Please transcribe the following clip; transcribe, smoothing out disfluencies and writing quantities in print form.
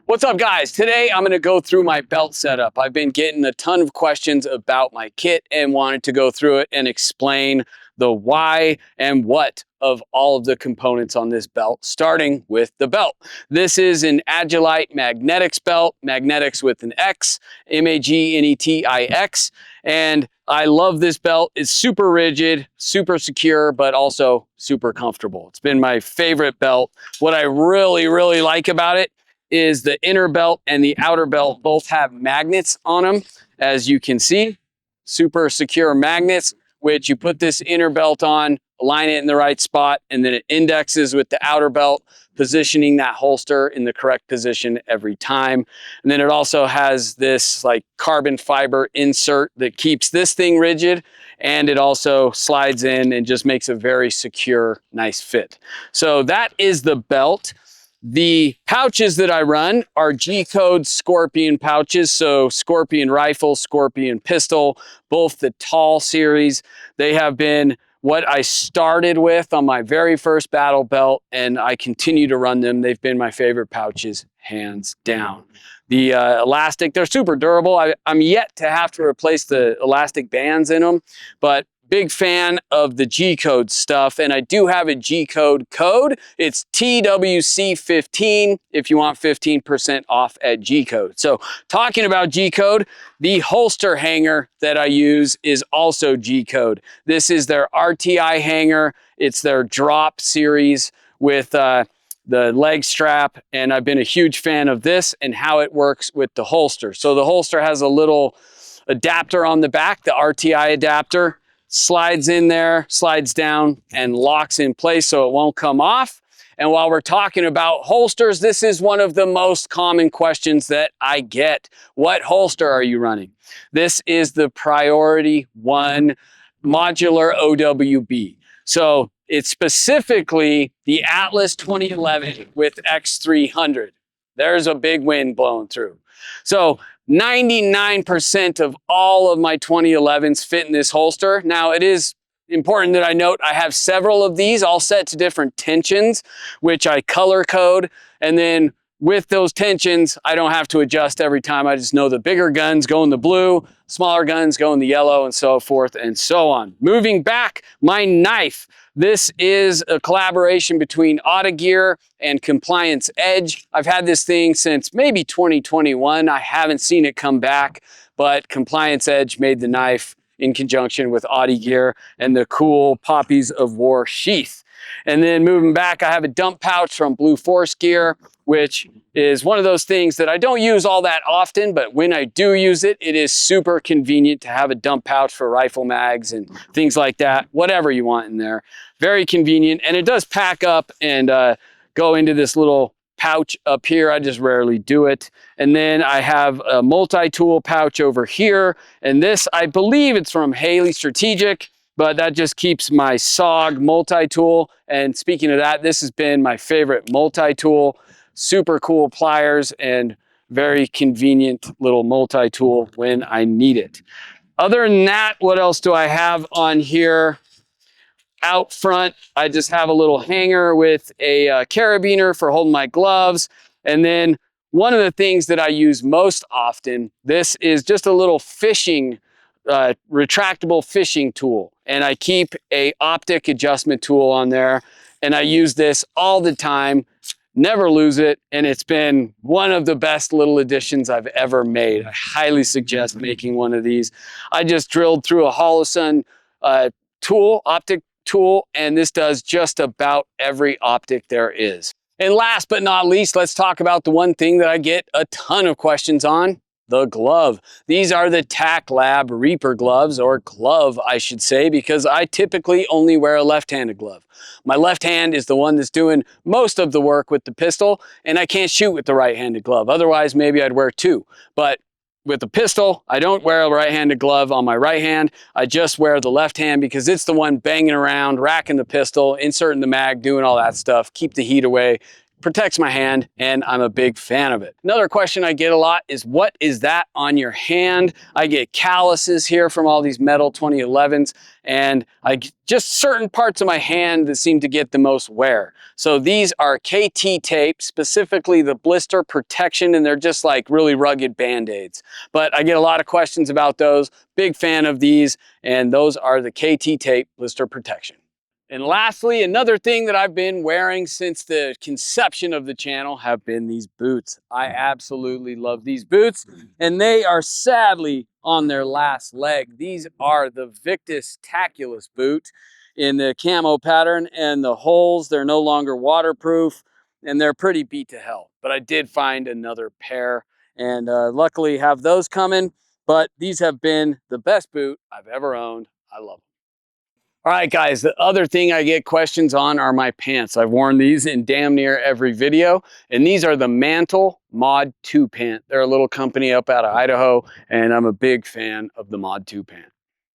What's up, guys? Today I'm going to go through my belt setup. I've been getting a ton of questions about my kit and wanted to go through it and explain the why and what of all of the components on this belt, starting with the belt. This is an Agilite magnetics belt, magnetics with an X, Magnetix, and I love this belt. It's super rigid, super secure, but also super comfortable. It's been my favorite belt. What I really like about it is the inner belt and the outer belt both have magnets on them, as you can see. Super secure magnets, which you put this inner belt on, align it in the right spot, and then it indexes with the outer belt, positioning that holster in the correct position every time. And then it also has this like carbon fiber insert that keeps this thing rigid, and it also slides in and just makes a very secure, nice fit. So that is the belt. The pouches that I run are G-code Scorpion pouches, so Scorpion rifle, Scorpion pistol, both the tall series. They have been what I started with on my very first battle belt, and I continue to run them. They've been my favorite pouches, hands down. The elastic, they're super durable. I'm yet to have to replace the elastic bands in them, but big fan of the G-code stuff, and I do have a G-code code. It's TWC15 if you want 15% off at G-code. So talking about G-code, the holster hanger that I use is also G-code. This is their RTI hanger. It's their drop series with the leg strap, and I've been a huge fan of this and how it works with the holster. So the holster has a little adapter on the back, the RTI adapter. Slides in there, slides down, and locks in place so it won't come off. And while we're talking about holsters, this is one of the most common questions that I get. What holster are you running? This is the Priority 1 modular OWB. So it's specifically the Atlas 2011 with X300. There's a big wind blowing through. So 99% of all of my 2011s fit in this holster. Now, it is important that I note I have several of these all set to different tensions, which I color code. And then with those tensions, I don't have to adjust every time. I just know the bigger guns go in the blue, smaller guns go in the yellow, and so forth and so on. Moving back, my knife. This is a collaboration between Autogear and Compliance Edge. I've had this thing since maybe 2021. I haven't seen it come back, but Compliance Edge made the knife in conjunction with Autogear and the cool Poppies of War sheath. And then moving back, I have a dump pouch from Blue Force Gear, which is one of those things that I don't use all that often, but when I do use it, it is super convenient to have a dump pouch for rifle mags and things like that, whatever you want in there. Very convenient, and it does pack up and go into this little pouch up here. I just rarely do it. And then I have a multi-tool pouch over here, and this, I believe it's from Haley Strategic, but that just keeps my SOG multi-tool. And speaking of that, this has been my favorite multi-tool. Super cool pliers and very convenient little multi-tool when I need it. Other than that, what else do I have on here? Out front, I just have a little hanger with a carabiner for holding my gloves. And then one of the things that I use most often, this is just a little fishing, retractable fishing tool. And I keep a optic adjustment tool on there. And I use this all the time, never lose it. And it's been one of the best little additions I've ever made. I highly suggest making one of these. I just drilled through a Holosun tool, optic tool, and this does just about every optic there is. And last but not least, let's talk about the one thing that I get a ton of questions on, the glove. These are the Tac Lab Reaper gloves, or glove, I should say, because I typically only wear a left-handed glove. My left hand is the one that's doing most of the work with the pistol, and I can't shoot with the right-handed glove. Otherwise, maybe I'd wear two. But with the pistol, I don't wear a right-handed glove on my right hand. I just wear the left hand because it's the one banging around, racking the pistol, inserting the mag, doing all that stuff, keep the heat away. protects my hand, and I'm a big fan of it. Another question I get a lot is, what is that on your hand? I get calluses here from all these metal 2011s, and just certain parts of my hand that seem to get the most wear. So these are KT tape, specifically the blister protection, and they're just like really rugged Band-Aids. But I get a lot of questions about those. Big fan of these, and those are the KT tape blister protection. And lastly, another thing that I've been wearing since the conception of the channel have been these boots. I absolutely love these boots, and they are sadly on their last leg. These are the Victus Taculus boot in the camo pattern, and the holes, they're no longer waterproof, and they're pretty beat to hell. But I did find another pair, and luckily have those coming. But these have been the best boot I've ever owned. I love them. All right, guys, the other thing I get questions on are my pants. I've worn these in damn near every video, and these are the Mantle Mod 2 pant. They're a little company up out of Idaho, and I'm a big fan of the Mod 2 pant.